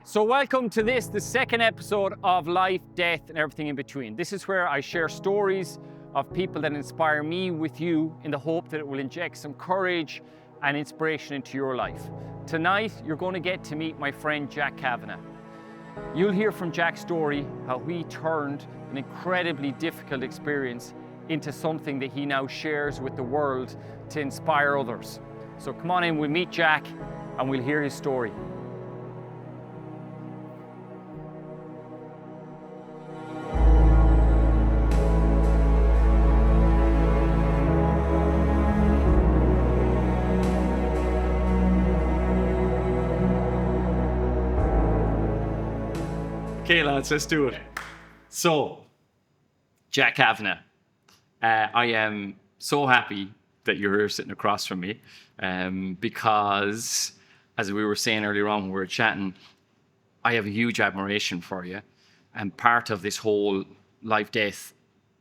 So welcome to the second episode of Life, Death, and Everything in Between. This is where I share stories of people that inspire me with you in the hope that it will inject some courage and inspiration into your life. Tonight, you're going to get to meet my friend Jack Kavanagh. You'll hear from Jack's story how he turned an incredibly difficult experience into something that he now shares with the world to inspire others. So come on in, we'll meet Jack and we'll hear his story. Okay, lads, let's do it. So, Jack Kavanagh, I am so happy that you're here sitting across from me because, as we were saying earlier on when we were chatting, I have a huge admiration for you. And part of this whole life, death,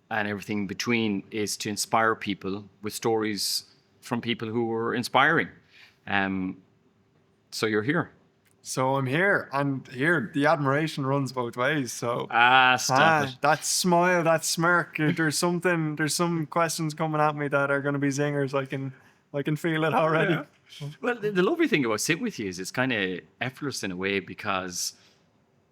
and everything between is to inspire people with stories from people who are inspiring. So you're here. So I'm here, and here the admiration runs both ways. So Stop it. that smile, that smirk. There's some questions coming at me that are going to be zingers. I can feel it already. Yeah. Well, the lovely thing about sitting with you is it's kind of effortless in a way because,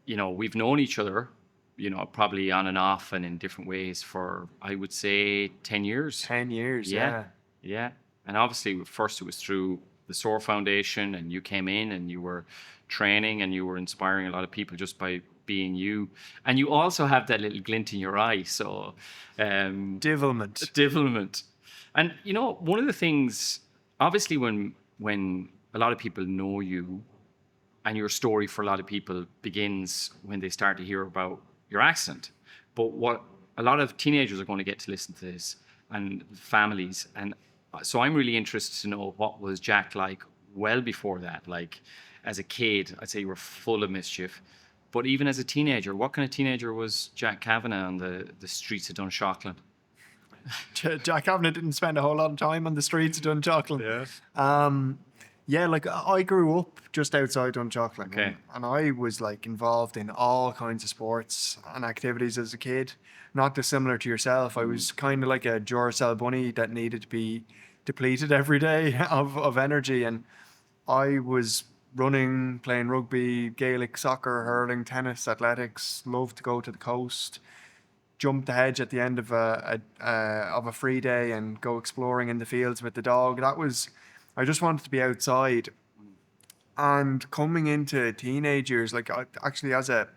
you know, we've known each other, you know, probably on and off and in different ways for, I would say, 10 years. 10 years, yeah. Yeah. And obviously, first it was through the SOAR Foundation, and you came in and you were training and you were inspiring a lot of people just by being you. And you also have that little glint in your eye. So, Divilment. And, you know, one of the things, obviously, when a lot of people know you and your story for a lot of people begins when they start to hear about your accident. But what a lot of teenagers are going to get to listen to this, and families. And so I'm really interested to know what was Jack like well before that. Like, as a kid, I'd say you were full of mischief. But even as a teenager, what kind of teenager was Jack Kavanagh on the streets of Dunshaughlin? Jack Kavanagh didn't spend a whole lot of time on the streets of Dunshaughlin. Yeah, like I grew up just outside Dunshaughlin. Okay. And I was like involved in all kinds of sports and activities as a kid. Not dissimilar to yourself. I was kind of like a Duracell bunny that needed to be depleted every day of energy. And I was running, playing rugby, Gaelic soccer, hurling, tennis, athletics, loved to go to the coast, jump the hedge at the end of a free day and go exploring in the fields with the dog. I just wanted to be outside. And coming into teenage years, like actually as a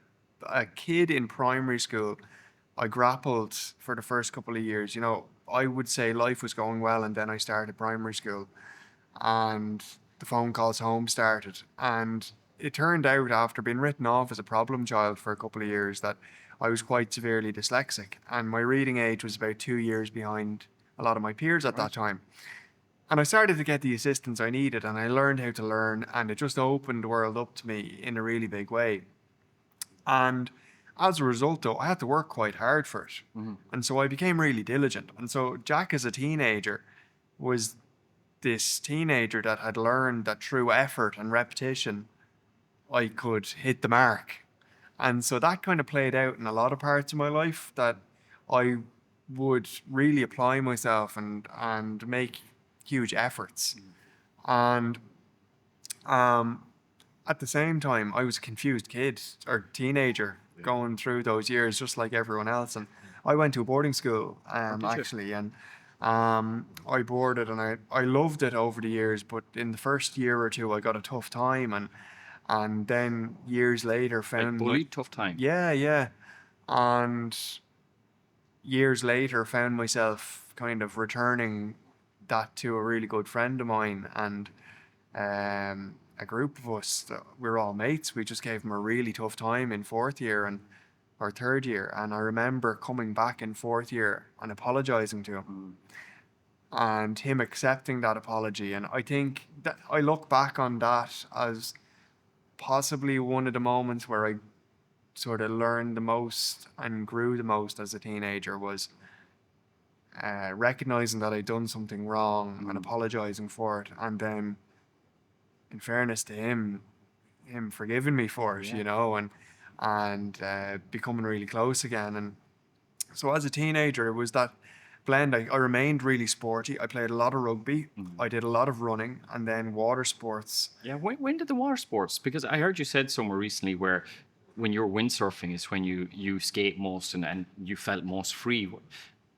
kid in primary school, I grappled for the first couple of years. You know, I would say life was going well, and then I started primary school and the phone calls home started. And it turned out, after being written off as a problem child for a couple of years, that I was quite severely dyslexic, and my reading age was about 2 years behind a lot of my peers at that time. And I started to get the assistance I needed, and I learned how to learn, and it just opened the world up to me in a really big way. And as a result, though, I had to work quite hard for it. Mm-hmm. And so I became really diligent. And so Jack, as a teenager, was this teenager that had learned that through effort and repetition, I could hit the mark. And so that kind of played out in a lot of parts of my life, that I would really apply myself and make huge efforts. And at the same time, I was a confused kid or teenager going through those years, just like everyone else. And I went to a boarding school, actually, and I boarded, and I loved it over the years. But in the first year or two, I got a tough time, and then years later found tough time. Yeah. And years later found myself kind of returning that to a really good friend of mine, and a group of us, we're all mates. We just gave him a really tough time in fourth year or third year. And I remember coming back in fourth year and apologizing to him, and him accepting that apology. And I think that I look back on that as possibly one of the moments where I sort of learned the most and grew the most as a teenager, was recognizing that I'd done something wrong and apologizing for it. And then, in fairness to him, him forgiving me for it, Yeah. you know, and becoming really close again. And so as a teenager, it was that blend. I remained really sporty. I played a lot of rugby. Mhm. I did a lot of running, and then water sports. Yeah. When did the water sports? Because I heard you said somewhere recently where when you're windsurfing is when you skate most and you felt most free.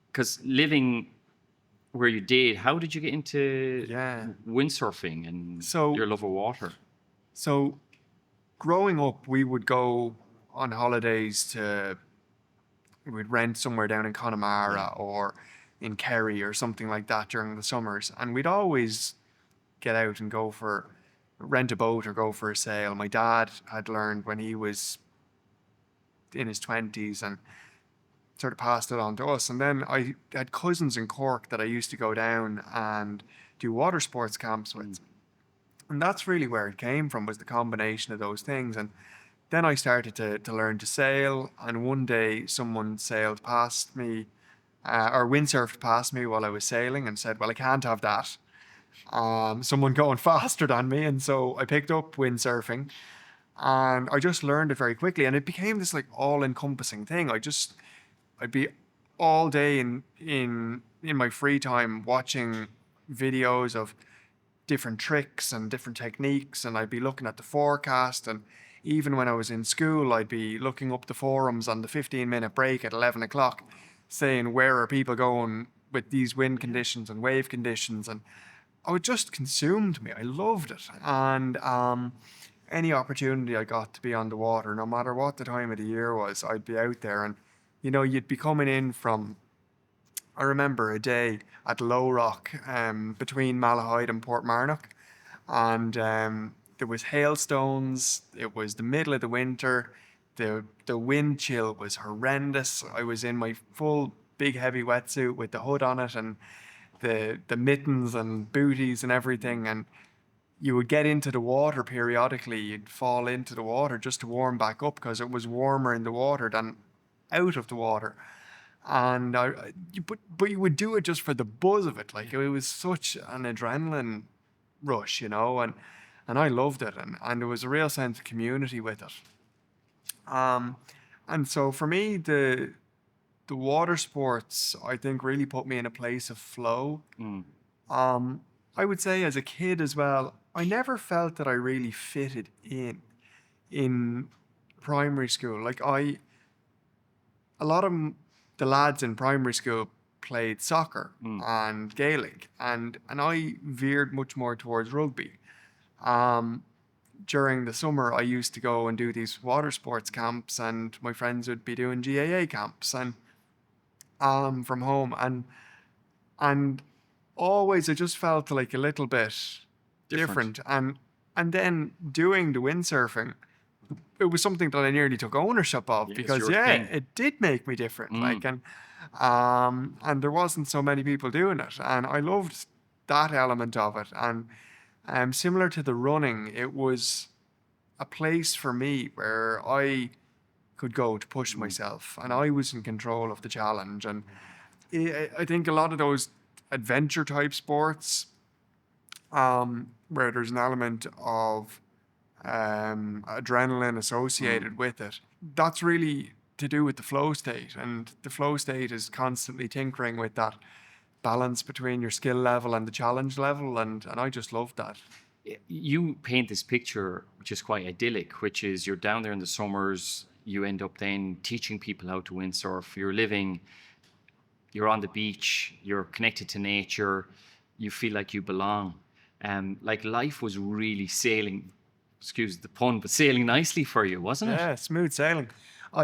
Because living where you did, how did you get into Yeah. windsurfing and So your love of water? so growing up, we would go on holidays to we'd rent somewhere down in Yeah. Connemara or in Kerry or something like that during the summers, and we'd always get out and go for rent a boat or go for a sail. My dad had learned when he was in his 20s and sort of passed it on to us. And then I had cousins in Cork that I used to go down and do water sports camps with. And that's really where it came from, was the combination of those things. And then I started to learn to sail. And one day someone sailed past me or windsurfed past me while I was sailing and said, well, I can't have that. Someone going faster than me. And so I picked up windsurfing and I just learned it very quickly. And it became this like all encompassing thing. I'd be all day in my free time watching videos of different tricks and different techniques, and I'd be looking at the forecast. And even when I was in school, I'd be looking up the forums on the 15-minute break at 11 o'clock, saying where are people going with these wind conditions and wave conditions. And it just consumed me. I loved it. And any opportunity I got to be on the water, no matter what the time of the year was, I'd be out there. And you'd be coming in from, I remember a day at Low Rock between Malahide and Portmarnock, and there was hailstones. It was the middle of the winter. The wind chill was horrendous. I was in my full big heavy wetsuit with the hood on it and the mittens and booties and everything. And you would get into the water periodically. You'd fall into the water just to warm back up because it was warmer in the water than out of the water. And but you would do it just for the buzz of it. Like it was such an adrenaline rush, and I loved it, and there was a real sense of community with it. Um, and so for me, the water sports I think really put me in a place of flow. Mm. I would say as a kid as well, I never felt that I really fitted in primary school. Like a lot of the lads in primary school played soccer Mm. and Gaelic, and I veered much more towards rugby. Um, During the summer, I used to go and do these water sports camps, and my friends would be doing GAA camps and from home, and always I just felt like a little bit Different. different. And then doing the windsurfing, it was something that I nearly took ownership of Yeah, it's because your thing. it did make me different. Mm. And there wasn't so many people doing it, and I loved that element of it. And similar to the running, it was a place for me where I could go to push myself, and I was in control of the challenge. And I think a lot of those adventure type sports, where there's an element of adrenaline associated with it, that's really to do with the flow state. And the flow state is constantly tinkering with that balance between your skill level and the challenge level. And I just love that. You paint this picture, which is quite idyllic, which is you're down there in the summers, you end up then teaching people how to windsurf, you're on the beach, you're connected to nature, you feel like you belong. Like life was really sailing, excuse the pun, but sailing nicely for you, wasn't it? Yeah, smooth sailing.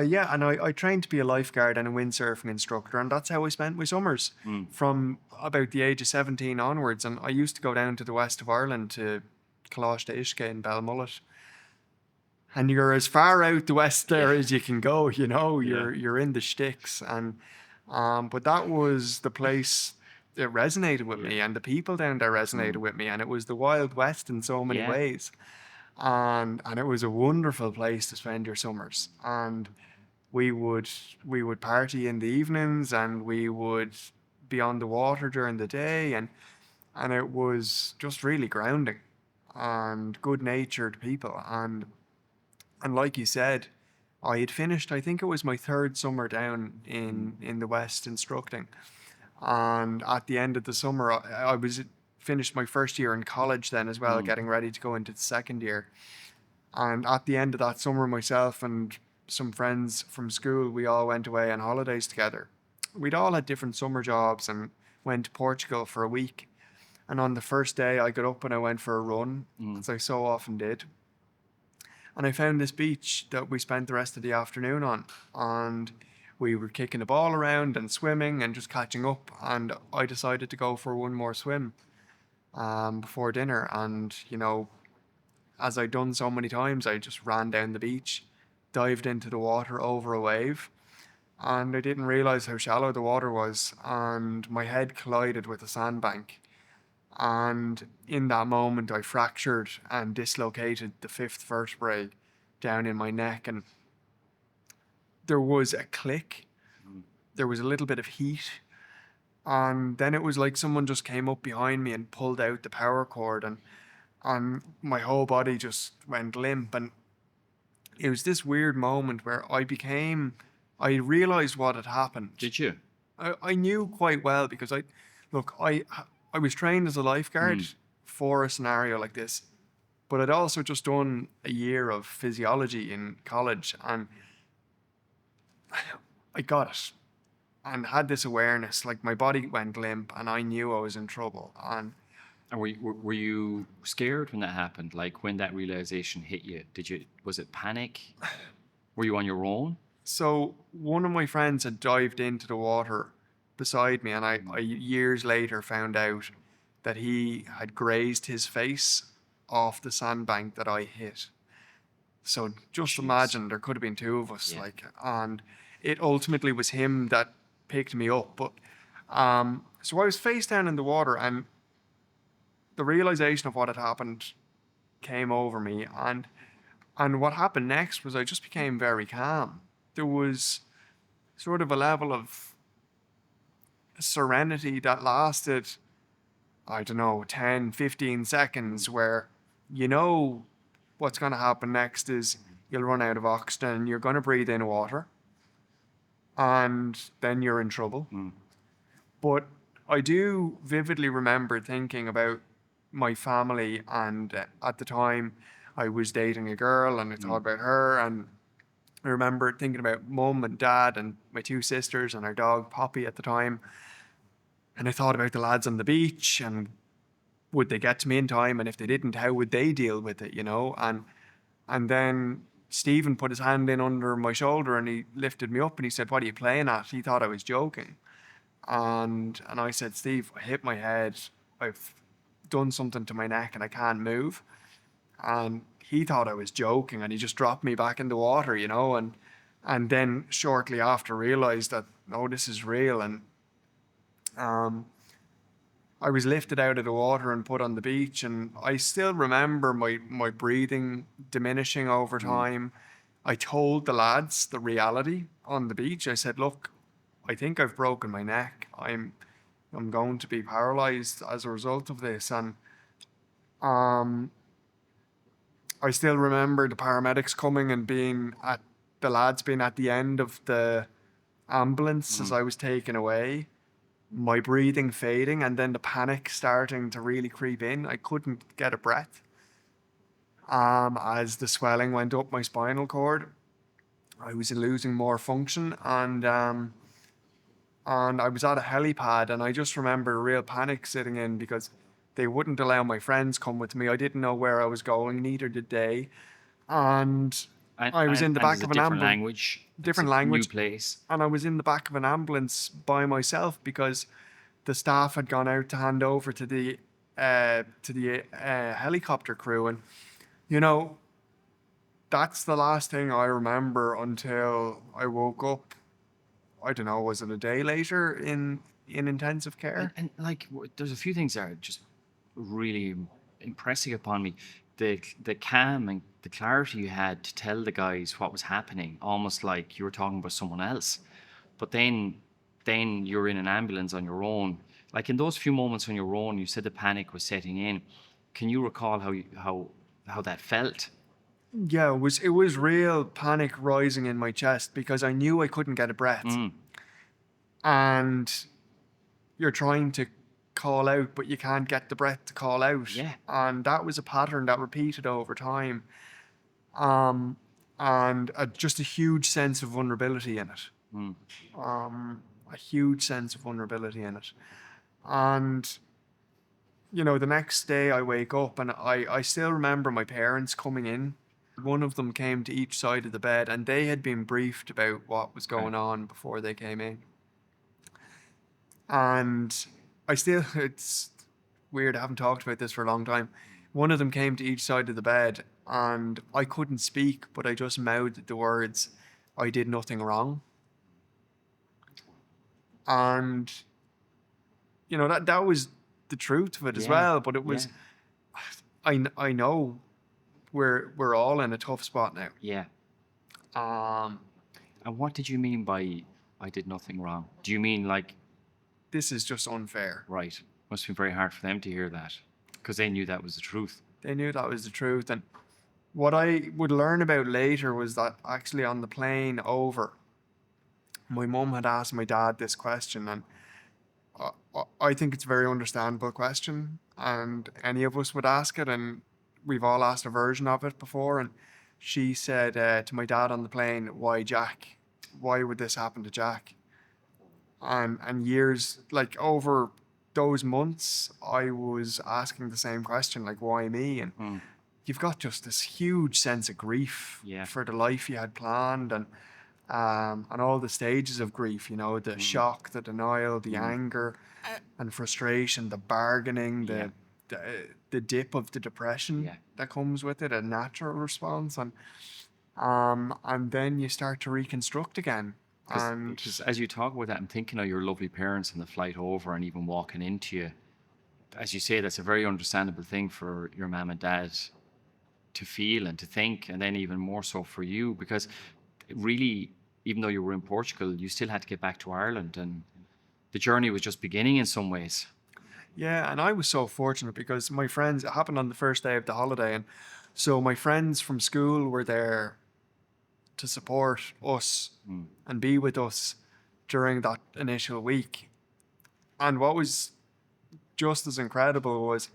Yeah, and I trained to be a lifeguard and a windsurfing instructor, and that's how I spent my summers Mm. from about the age of 17 onwards. And I used to go down to the west of Ireland to Closh to Ishka in Belmullet. And you're as far out the west there Yeah. as you can go, Yeah. you're in the sticks. And but that was the place that resonated with me, Yeah. and the people down there resonated with me, and it was the Wild West in so many Yeah. ways. And it was a wonderful place to spend your summers. And we would party in the evenings, and we would be on the water during the day, and it was just really grounding. and good-natured people. And like you said, I had finished, I think it was my third summer down in the West instructing. And at the end of the summer, I was finished my first year in college then as well, Mm. getting ready to go into the second year. And at the end of that summer, myself and some friends from school, we all went away on holidays together. We'd all had different summer jobs and went to Portugal for a week. And on the first day, I got up and I went for a run, Mm. as I so often did. And I found this beach that we spent the rest of the afternoon on. And we were kicking the ball around and swimming and just catching up. And I decided to go for one more swim before dinner. And, you know, as I'd done so many times, I just ran down the beach, dived into the water over a wave. And I didn't realize how shallow the water was. And my head collided with a sandbank. And in that moment, I fractured and dislocated the fifth vertebrae down in my neck. And there was a click, there was a little bit of heat. And then it was like someone just came up behind me and pulled out the power cord, and my whole body just went limp. And it was this weird moment where I realized what had happened. Did you? I knew quite well because I was trained as a lifeguard for a scenario like this, but I'd also just done a year of physiology in college, and I got it and had this awareness. Like, my body went limp and I knew I was in trouble. And And were you scared when that happened? Like when that realization hit you, was it panic? Were you on your own? so one of my friends had dived into the water beside me, and I years later found out that he had grazed his face off the sandbank that I hit. So just Jeez. imagine, there could have been two of us, Yeah. like, and it ultimately was him that picked me up. But so I was face down in the water, and the realization of what had happened came over me, and what happened next was I just became very calm. There was sort of a level of serenity that lasted, I don't know, 10, 15 seconds, where you know what's going to happen next is you'll run out of oxygen, you're going to breathe in water, and then you're in trouble. Mm. But I do vividly remember thinking about my family, and at the time I was dating a girl, and I thought about her, and I remember thinking about mum and dad and my two sisters and our dog Poppy at the time. And I thought about the lads on the beach, and would they get to me in time? And if they didn't, how would they deal with it, you know? And then Stephen put his hand in under my shoulder and he lifted me up and he said, "What are you playing at?" He thought I was joking. And I said, "Steve, I hit my head. I've done something to my neck and I can't move." And he thought I was joking and he just dropped me back in the water, you know, and then shortly after realized that, no, this is real. And I was lifted out of the water and put on the beach, and I still remember my breathing diminishing over time. I told the lads the reality on the beach. I said, "Look, I think I've broken my neck. I'm going to be paralyzed as a result of this." And I still remember the paramedics coming and the lads being at the end of the ambulance as I was taken away, my breathing fading, and then the panic starting to really creep in. I couldn't get a breath. As the swelling went up my spinal cord, I was losing more function, and I was at a helipad, and I just remember a real panic sitting in because they wouldn't allow my friends come with me. I didn't know where I was going, neither did they. And I was in the back it's a of an different ambulance. language. Different It's a language. new place. And I was in the back of an ambulance by myself because the staff had gone out to hand over to the helicopter crew. And you know, that's the last thing I remember until I woke up. I don't know, was it a day later in intensive care? And like, there's a few things that are just really impressing upon me. The calm and the clarity you had to tell the guys what was happening, almost like you were talking about someone else. But then you're in an ambulance on your own. Like in those few moments on your own, you said the panic was setting in. Can you recall how that felt? Yeah, it was real panic rising in my chest because I knew I couldn't get a breath. Mm. And you're trying to call out, but you can't get the breath to call out. Yeah. And that was a pattern that repeated over time. Um, and just a huge sense of vulnerability in it. Mm. A huge sense of vulnerability in it. And, the next day I wake up and I still remember my parents coming in. One of them came to each side of the bed and they had been briefed about what was Okay. going on before they came in. And it's weird, I haven't talked about this for a long time. One of them came to each side of the bed and I couldn't speak, but I just mouthed the words, "I did nothing wrong." And, that was the truth of it as Yeah. well. But it Yeah. was, I know we're all in a tough spot now. Yeah. Um, And what did you mean by I did nothing wrong? Do you mean like, this is just unfair. right? Must have been very hard for them to hear that because they knew that was the truth. They knew that was the truth. And what I would learn about later was that actually on the plane over, my mum had asked my dad this question, and I think it's a very understandable question, and any of us would ask it, and we've all asked a version of it before. And she said to my dad on the plane, "Why Jack? Why would this happen to Jack?" And years, like over those months, I was asking the same question, like, "Why me?" And Mm. you've got just this huge sense of grief Yeah. for the life you had planned, and all the stages of grief, the shock, the denial, the anger and frustration, the bargaining, Yeah. the dip of the depression Yeah. that comes with it, a natural response. And then you start to reconstruct again. And Because as you talk about that, I'm thinking of your lovely parents on the flight over and even walking into you. As you say, that's a very understandable thing for your mum and dad to feel and to think, and then even more so for you, because really, even though you were in Portugal, you still had to get back to Ireland, and the journey was just beginning in some ways. yeah, and I was so fortunate because my friends, it happened on the first day of the holiday. And so my friends from school were there to support us and be with us during that initial week. And what was just as incredible was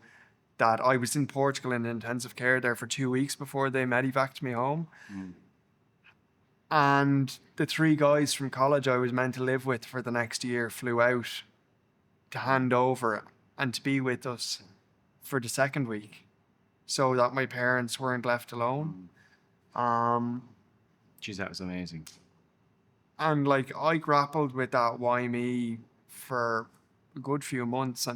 that I was in Portugal in intensive care there for 2 weeks before they medevaced me home. And the three guys from college I was meant to live with for the next year flew out to hand over and to be with us for the second week so that my parents weren't left alone. Geez, that was amazing. And like I grappled with that "why me" for a good few months,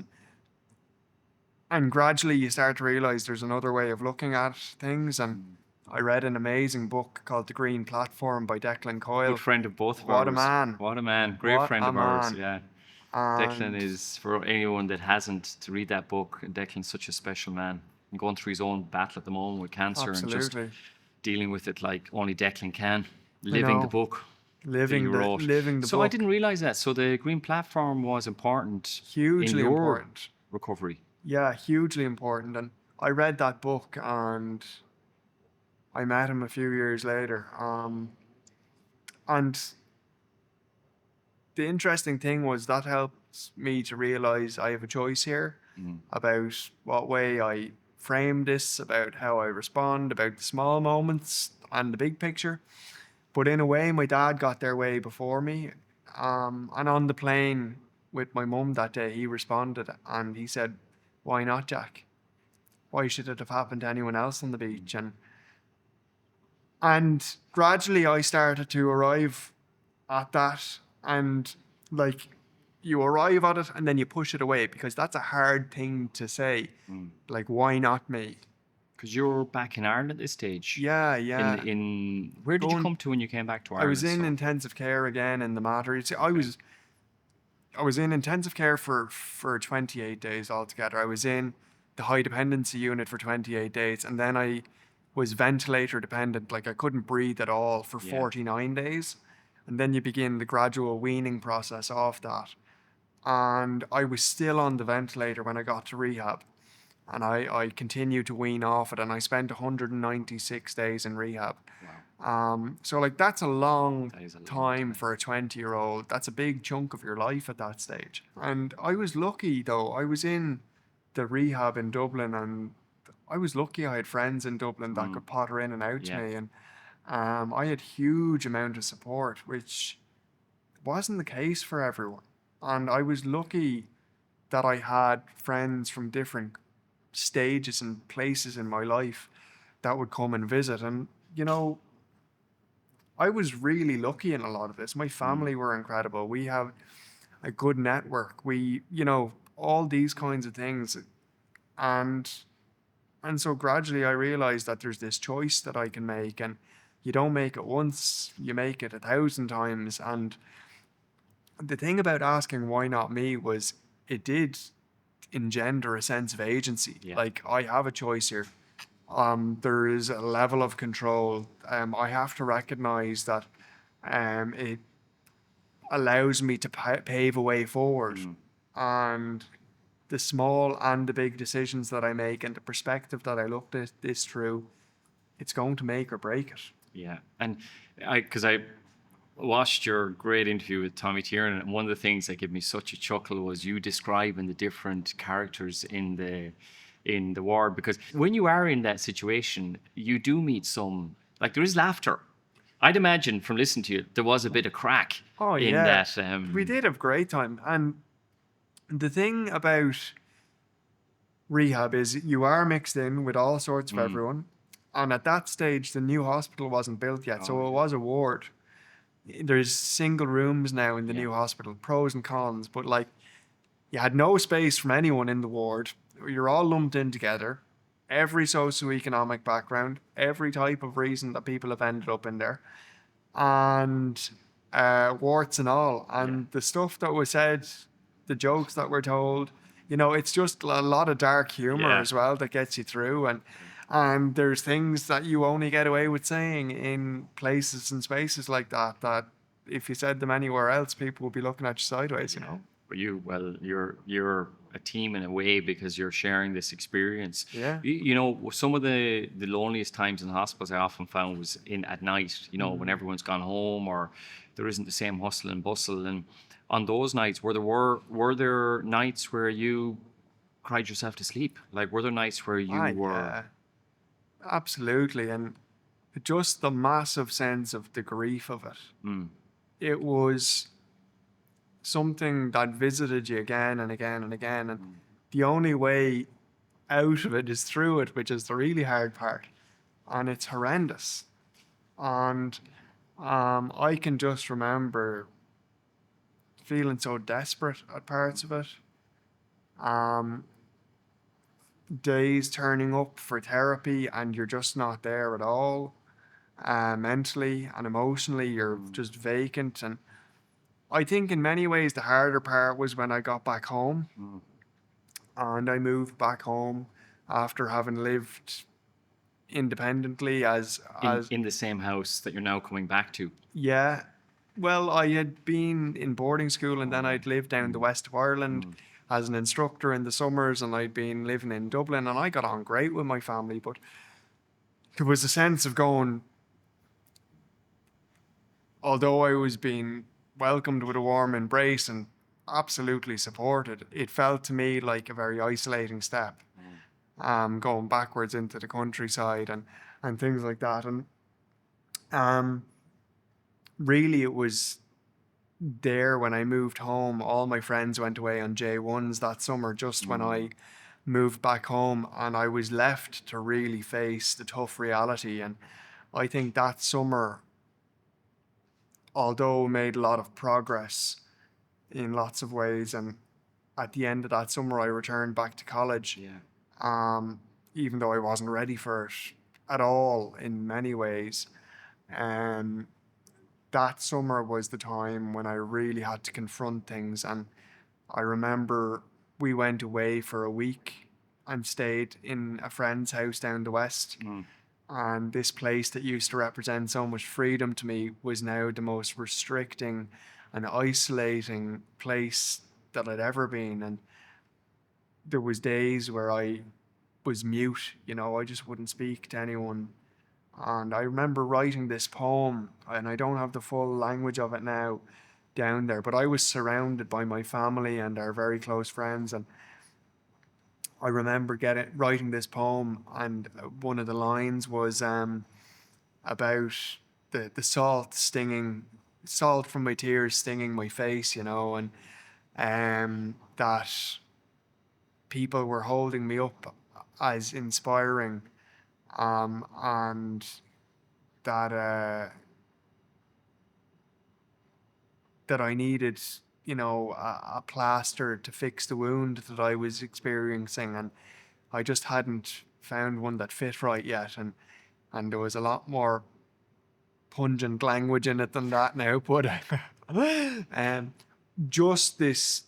and gradually you start to realize there's another way of looking at things. And I read an amazing book called The Green Platform by Declan Coyle. Good friend of both of What ours. a man. What a man. Great What friend a of ours. man. Yeah. And Declan is, for anyone that hasn't, to read that book. Declan's such a special man. And going through his own battle at the moment with cancer and just absolutely dealing with it like only Declan can. Living the know. book that living you the wrote. living the So book. I didn't realize that. So the Green Platform was important Hugely in your important. recovery. Yeah, hugely important. And I read that book and I met him a few years later. And the interesting thing was that helped me to realize I have a choice here about what way I frame this, about how I respond, about the small moments and the big picture. But in a way, my dad got their way before me. And on the plane with my mum that day, he responded and he said, "Why not, Jack? Why should it have happened to anyone else on the beach?" And gradually I started to arrive at that. And like you arrive at it and then you push it away because that's a hard thing to say. Like, why not me? Because you're back in Ireland at this stage. Yeah, yeah. In where did you Going- come to when you came back to I Ireland? was in So- intensive care again in the Mater. I was in intensive care for 28 days altogether. I was in the high dependency unit for 28 days, and then I was ventilator dependent, like I couldn't breathe at all for Yeah. 49 days. And then you begin the gradual weaning process off that. And I was still on the ventilator when I got to rehab. and I continued to wean off it, and I spent 196 days in rehab. Wow. So like that's a long That is a long time time. for a 20-year-old. That's a big chunk of your life at that stage. And I was lucky though. I was in the rehab in Dublin, and I was lucky I had friends in Dublin that could potter in and out to Yeah. me, and I had huge amount of support, which wasn't the case for everyone. And I was lucky that I had friends from different stages and places in my life that would come and visit. And, you know, I was really lucky in a lot of this. My family were incredible. We have a good network. We, you know, all these kinds of things. And so gradually I realized that there's this choice that I can make, and you don't make it once, you make it 1,000 times. And the thing about asking why not me was it did engender a sense of agency. Yeah. Like, I have a choice here. There is a level of control. I have to recognize that it allows me to pave a way forward. And the small and the big decisions that I make and the perspective that I look at this through, it's going to make or break it. Yeah. And because I watched your great interview with Tommy Tiernan, and one of the things that gave me such a chuckle was you describing the different characters in the ward. Because when you are in that situation, you do meet some, like, there is laughter. I'd imagine from listening to you, there was a bit of crack Oh in yeah, that. we did have a great time. And the thing about rehab is you are mixed in with all sorts of everyone. And at that stage, the new hospital wasn't built yet, so Oh, it was a ward. There's single rooms now in the Yeah. new hospital, pros and cons, but like you had no space from anyone in the ward. You're all lumped in together. Every socioeconomic background, every type of reason that people have ended up in there, and warts and all. And the stuff that was said, the jokes that were told, you know, it's just a lot of dark humor Yeah. as well that gets you through. And there's things that you only get away with saying in places and spaces like that, that if you said them anywhere else, people would be looking at you sideways, you know? But you're a team in a way, because you're sharing this experience. Yeah. You know, some of the loneliest times in hospitals I often found was in at night. You know, when everyone's gone home or there isn't the same hustle and bustle. And on those nights, were there nights where you cried yourself to sleep? Like, were there nights where you were? Yeah, absolutely. And just the massive sense of the grief of it. It was something that visited you again and again and again. And the only way out of it is through it, which is the really hard part. And it's horrendous. And I can just remember feeling so desperate at parts of it. Days turning up for therapy and you're just not there at all. Mentally and emotionally, you're just vacant. And I think in many ways the harder part was when I got back home. And I moved back home after having lived independently In the same house that you're now coming back to. yeah. Well, I had been in boarding school, and then I'd lived down the west of Ireland as an instructor in the summers, and I'd been living in Dublin, and I got on great with my family, but there was a sense of going, although I was being welcomed with a warm embrace and absolutely supported, it felt to me like a very isolating step. Going backwards into the countryside and things like that. And really it was there when I moved home. All my friends went away on J1s that summer, just when I moved back home, and I was left to really face the tough reality. And I think that summer, although made a lot of progress in lots of ways, and at the end of that summer I returned back to college. Even though I wasn't ready for it at all in many ways. That summer was the time when I really had to confront things. And I remember we went away for a week and stayed in a friend's house down the west. And this place that used to represent so much freedom to me was now the most restricting and isolating place that I'd ever been. And there was days where I was mute, you know, I just wouldn't speak to anyone. And I remember writing this poem, and I don't have the full language of it now down there, but I was surrounded by my family and our very close friends. And I remember writing this poem, and one of the lines was about the salt from my tears stinging my face, you know, and that people were holding me up as inspiring, and that I needed, you know, a plaster to fix the wound that I was experiencing, and I just hadn't found one that fit right yet, and there was a lot more pungent language in it than that now, but just this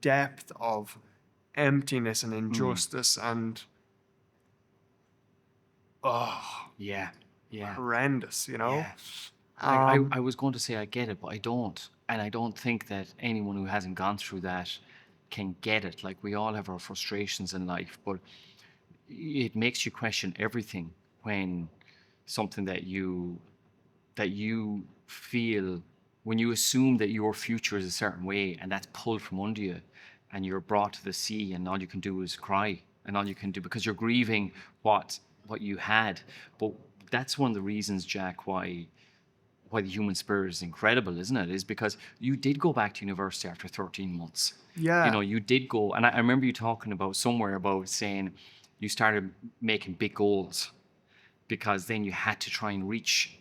depth of emptiness and injustice and Yeah. horrendous, you know. Yeah. I was going to say I get it, but I don't. And I don't think that anyone who hasn't gone through that can get it. Like, we all have our frustrations in life, but it makes you question everything when something that you feel, when you assume that your future is a certain way and that's pulled from under you, and you're brought to the sea, and all you can do is cry, and all you can do, because you're grieving what you had. But that's one of the reasons, Jack, why the human spirit is incredible, isn't it? Is because you did go back to university after 13 months. Yeah. You know, you did go, and I remember you talking about somewhere about saying you started making big goals, because then you had to try and reach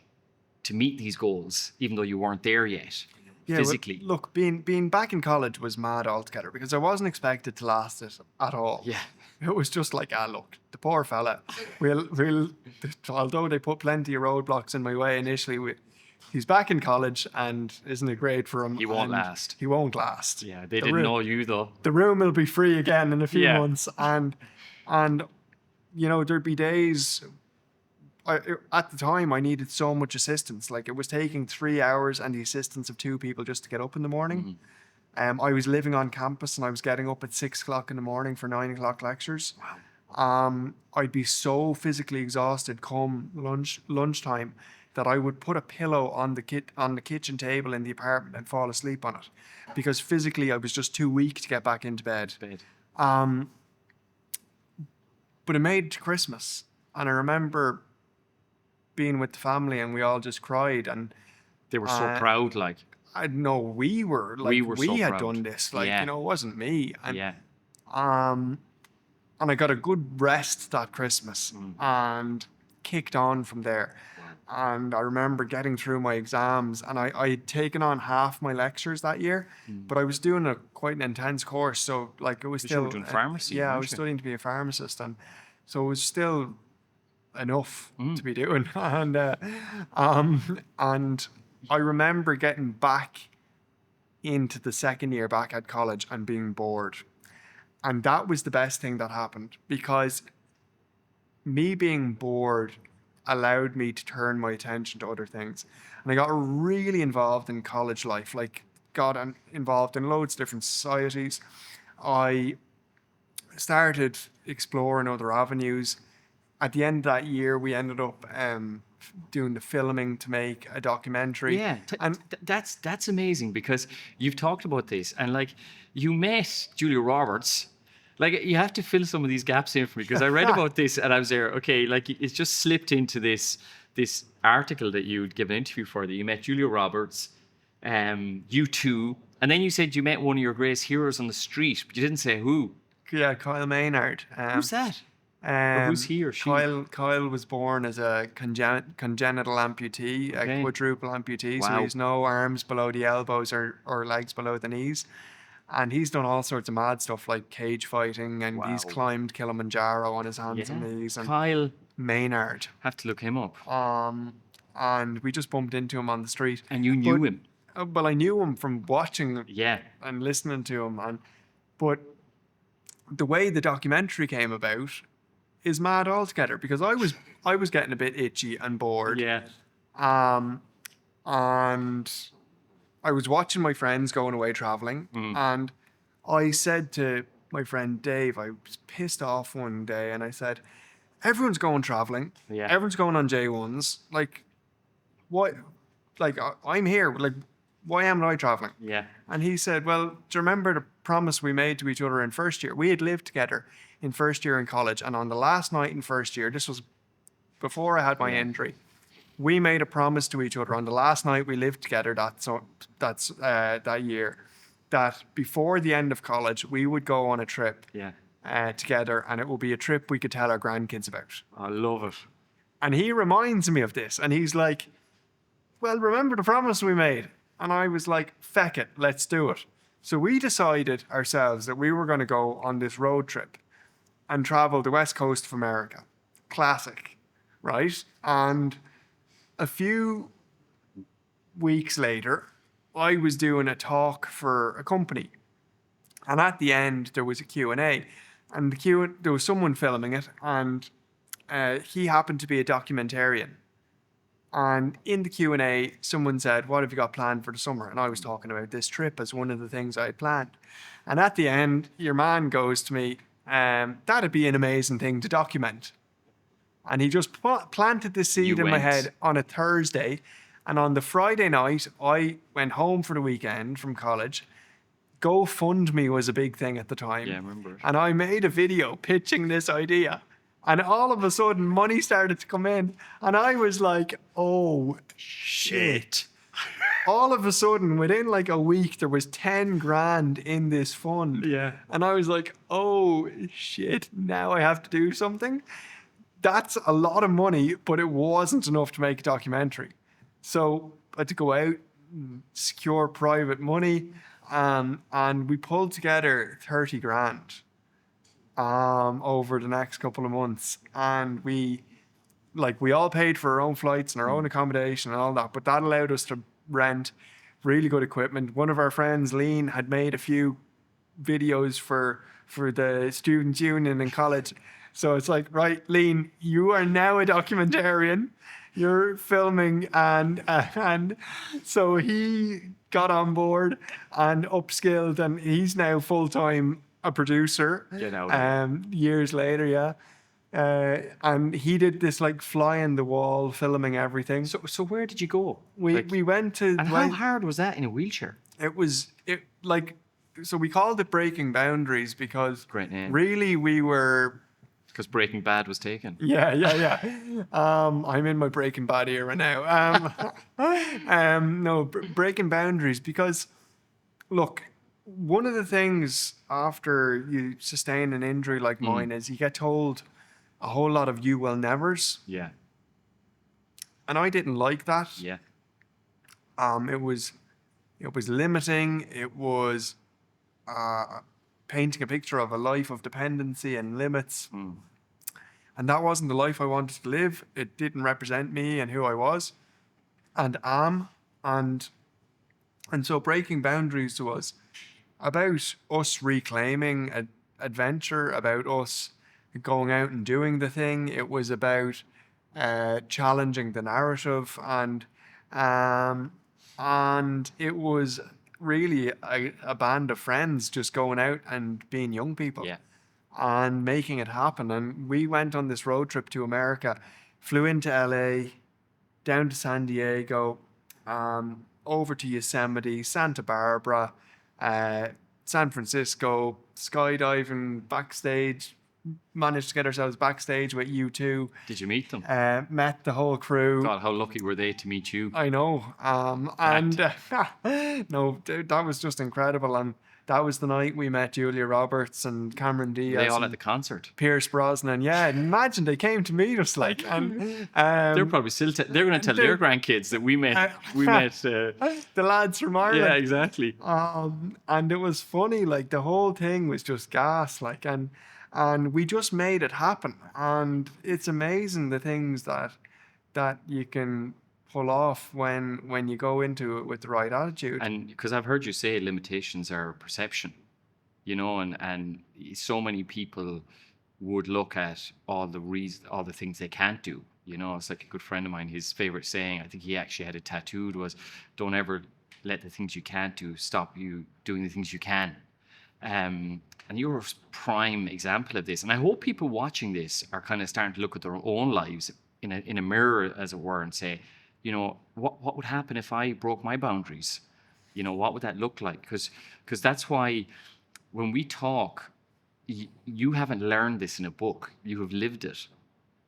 to meet these goals, even though you weren't there yet, Yeah, physically. well, look, being back in college was mad altogether, because I wasn't expected to last it at all. Yeah. It was just like, look, the poor fella, although they put plenty of roadblocks in my way initially, he's back in college, and isn't it great for him? He won't And last. He won't last. Yeah, they The didn't room- know you, though. The room will be free again in a few Yeah. months, and you know, there'd be days. At the time, I needed so much assistance. Like, it was taking 3 hours and the assistance of 2 people just to get up in the morning. I was living on campus, and I was getting up at 6 o'clock in the morning for 9 o'clock lectures. I'd be so physically exhausted come lunchtime that I would put a pillow on the kitchen table in the apartment and fall asleep on it, because physically I was just too weak to get back into bed. But it made it to Christmas, and I remember being with the family, and we all just cried, and They were so proud, like. I know we were like, We were so we had proud. done this, like, Yeah. you know, it wasn't me. And Yeah. and I got a good rest that Christmas, and kicked on from there. And I remember getting through my exams, and I'd taken on half my lectures that year, but I was doing quite an intense course, so like, it was You still were doing pharmacy, yeah, I weren't was you? studying to be a pharmacist, and so it was still enough to be doing. And I remember getting back into the second year back at college and being bored. And that was the best thing that happened, because me being bored allowed me to turn my attention to other things. And I got really involved in college life, like got involved in loads of different societies. I started exploring other avenues. At the end of that year, we ended up doing the filming to make a documentary. Yeah, and that's amazing, because you've talked about this, and like, you met Julia Roberts. Like, you have to fill some of these gaps in for me, because I read about this and I was there. Okay, like, it's just slipped into this article that you'd give an interview for, that you met Julia Roberts, you two, and then you said you met one of your greatest heroes on the street, but you didn't say who. yeah, Kyle Maynard. Who's that? Or who's he or she? Kyle was born as a congenital amputee, Okay. a quadruple amputee, so Wow. he's no arms below the elbows or legs below the knees. And he's done all sorts of mad stuff, like cage fighting, and he's Wow. climbed Kilimanjaro on his hands Yeah. and knees. And Kyle, Maynard. have to look him up. And we just bumped into him on the street. And you knew But- him. Well, I knew him from watching Yeah. and listening to him, but the way the documentary came about is mad altogether, because I was getting a bit itchy and bored. Yeah. And I was watching my friends going away traveling, and I said to my friend Dave, I was pissed off one day and I said, everyone's going traveling. Yeah. Everyone's going on J1s. Like, what? Like, I'm here. Like, why am I traveling? Yeah. And he said, well, do you remember the promise we made to each other in first year? We had lived together in first year in college. And on the last night in first year, this was before I had my Yeah. injury, we made a promise to each other on the last night we lived together that year, that before the end of college, we would go on a trip Yeah. together, and it will be a trip we could tell our grandkids about. I love it. And he reminds me of this, and he's like, well, remember the promise we made? And I was like, feck it, let's do it. So we decided ourselves that we were going to go on this road trip and travel the west coast of America. Classic, right? And a few weeks later, I was doing a talk for a company. And at the end, there was a Q&A. And there was someone filming it, and he happened to be a documentarian. And in the Q&A, someone said, what have you got planned for the summer? And I was talking about this trip as one of the things I had planned. And at the end, your man goes to me, that'd be an amazing thing to document. And he just planted this seed in my head on a Thursday. And on the Friday night, I went home for the weekend from college. GoFundMe was a big thing at the time. Yeah, I remember it. And I made a video pitching this idea. And all of a sudden, money started to come in. And I was like, oh, shit. All of a sudden, within like a week, there was 10 grand in this fund. Yeah. And I was like, oh, shit, now I have to do something. That's a lot of money, but it wasn't enough to make a documentary. So I had to go out and secure private money. And we pulled together 30 grand over the next couple of months. And we all paid for our own flights and our own accommodation and all that. But that allowed us to rent really good equipment. One of our friends, Lean, had made a few videos for the Students' Union in college. So it's like, right, Lean, you are now a documentarian. You're filming, and so he got on board and upskilled, and he's now full-time a producer. Get out. Years later, yeah. And he did this like fly in the wall, filming everything. So where did you go? We went to. And how hard was that in a wheelchair? So we called it Breaking Boundaries because Great name. really we were. Because Breaking Bad was taken. Yeah. I'm in my Breaking Bad era now. Breaking boundaries because, look, one of the things after you sustain an injury like mine is you get told a whole lot of you will nevers. Yeah. And I didn't like that. Yeah. It was limiting. It was painting a picture of a life of dependency and limits. And that wasn't the life I wanted to live. It didn't represent me and who I was and am. And so Breaking Boundaries was about us reclaiming adventure, about us going out and doing the thing. It was about challenging the narrative, and it was really a band of friends just going out and being young people. Yeah. And making it happen. And we went on this road trip to America, flew into LA, down to San Diego, over to Yosemite, Santa Barbara, San Francisco, skydiving backstage, managed to get ourselves backstage with U2. Did you meet them? Met the whole crew. God, how lucky were they to meet you? I know. No, that was just incredible. And that was the night we met Julia Roberts and Cameron Diaz. Were they all at the concert? Pierce Brosnan. Yeah, imagine they came to meet us like. And They're probably still. They're going to tell their grandkids that we met. The lads from Ireland. Yeah, exactly. And it was funny. Like the whole thing was just gas. Like and we just made it happen. And it's amazing the things that you can pull off when you go into it with the right attitude. And because I've heard you say limitations are perception, and so many people would look at all the things they can't do. It's like a good friend of mine, his favorite saying, I think he actually had it tattooed, was, don't ever let the things you can't do stop you doing the things you can. And you're a prime example of this. And I hope people watching this are kind of starting to look at their own lives in a mirror, as it were, and say, you know, what would happen if I broke my boundaries? You know, what would that look like? Because that's why when we talk, you haven't learned this in a book. You have lived it,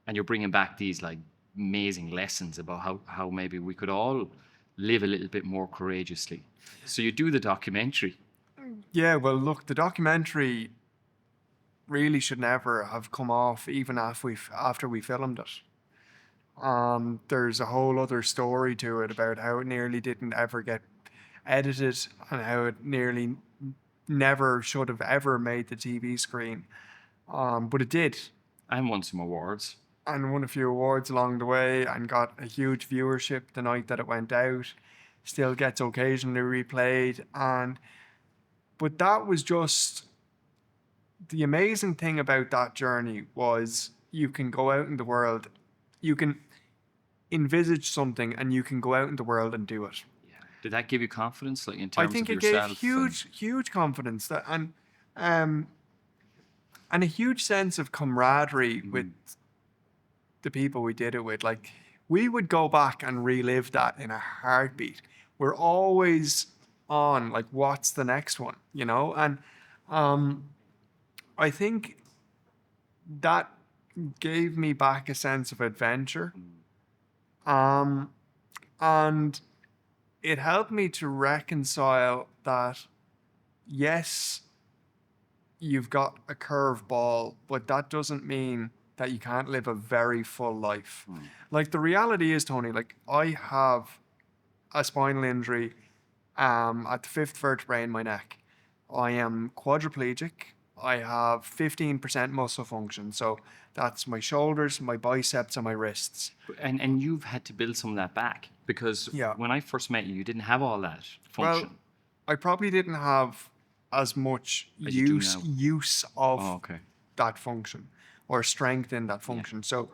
and you're bringing back these like amazing lessons about how maybe we could all live a little bit more courageously. So you do the documentary. Yeah, well, look, the documentary really should never have come off even after we filmed it. There's a whole other story to it about how it nearly didn't ever get edited and how it nearly never should have ever made the TV screen. But it did, And won some awards. and won a few awards along the way and got a huge viewership the night that it went out. Still gets occasionally replayed, but that was just the amazing thing about that journey was you can go out in the world, you can envisage something and you can go out in the world and do it. Yeah. Did that give you confidence, like in I terms think of it yourself? gave huge confidence and a huge sense of camaraderie with the people we did it with. Like, we would go back and relive that in a heartbeat. We're always on, like, what's the next one, you know? And I think that gave me back a sense of adventure. And it helped me to reconcile that, yes, you've got a curveball, but that doesn't mean that you can't live a very full life. Like, the reality is, Tony, like, I have a spinal injury at the fifth vertebrae in my neck. I am quadriplegic. I have 15% muscle function. So that's my shoulders, my biceps, and my wrists. And you've had to build some of that back because Yeah. when I first met you, you didn't have all that function. Well, I probably didn't have as much As you do use now. use of Oh, okay. that function or strength in that function. So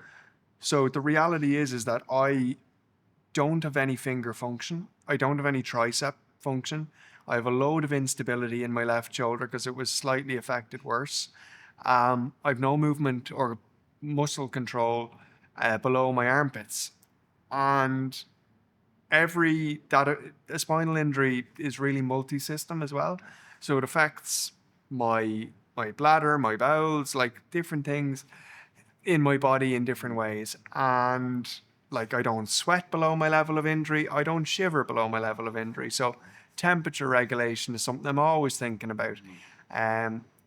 the reality is that I don't have any finger function. I don't have any tricep function. I have a load of instability in my left shoulder because it was slightly affected worse. I've no movement or muscle control below my armpits. And a spinal injury is really multi-system as well. So it affects my bladder, my bowels, like different things in my body in different ways. And like, I don't sweat below my level of injury. I don't shiver below my level of injury. So temperature regulation is something I'm always thinking about.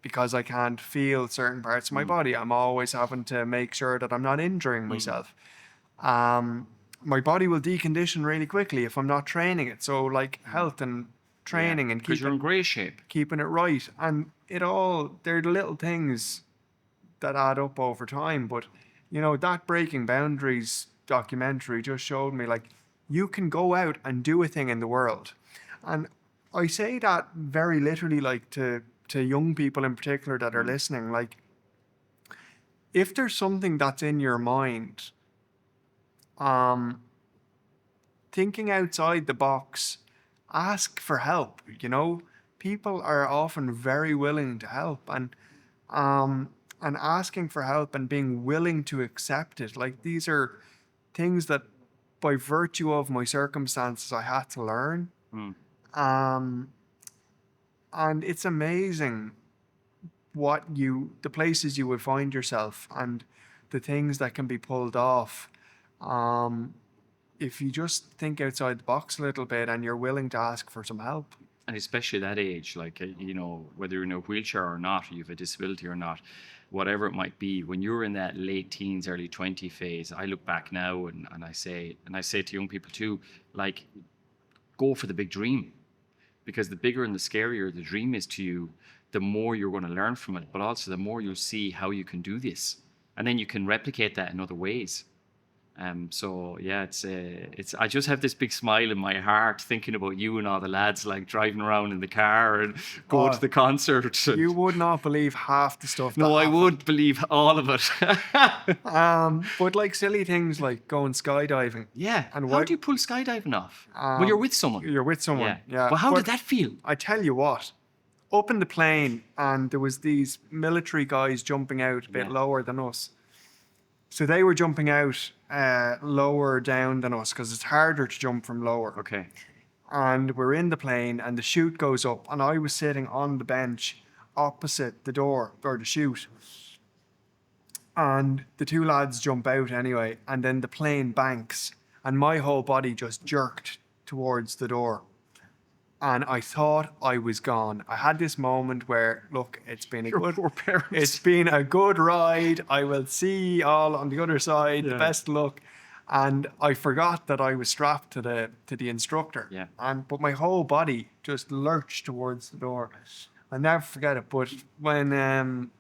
Because I can't feel certain parts of my body, I'm always having to make sure that I'm not injuring myself. My body will decondition really quickly if I'm not training it. So like health and training and because you're in great shape. keeping it right. And they're the little things that add up over time. But, you know, that Breaking Boundaries documentary just showed me, like, you can go out and do a thing in the world. And I say that very literally, like, to young people in particular that are listening. Like, if there's something that's in your mind, thinking outside the box, ask for help. You know, people are often very willing to help, and asking for help and being willing to accept it. Like, these are things that, by virtue of my circumstances, I had to learn. And it's amazing the places you would find yourself and the things that can be pulled off. If you just think outside the box a little bit and you're willing to ask for some help. And especially at that age, like, you know, whether you're in a wheelchair or not, or you have a disability or not, whatever it might be, when you're in that late teens, early 20 phase, I look back now and I say to young people too, like, go for the big dream. Because the bigger and the scarier the dream is to you, the more you're going to learn from it, but also the more you'll see how you can do this. And then you can replicate that in other ways. So yeah, it's. I just have this big smile in my heart thinking about you and all the lads, like, driving around in the car and going to the concert. You would not believe half the stuff. No, I would believe all of it. But like silly things like going skydiving. Yeah. And how do you pull skydiving off? Well, you're with someone. You're with someone. Yeah. But how did that feel? I tell you what, up in the plane, and there was these military guys jumping out a bit Yeah. lower than us. So they were jumping out lower down than us because it's harder to jump from lower. Okay. And we're in the plane, and the chute goes up, and I was sitting on the bench opposite the door or the chute. And the two lads jump out anyway, and then the plane banks, and my whole body just jerked towards the door. And I thought I was gone. I had this moment where, look, it's been a Your good poor parents. it's been a good ride. I will see you all on the other side. Yeah. Best luck. And I forgot that I was strapped to the instructor. Yeah. But my whole body just lurched towards the door. I'll never forget it. But when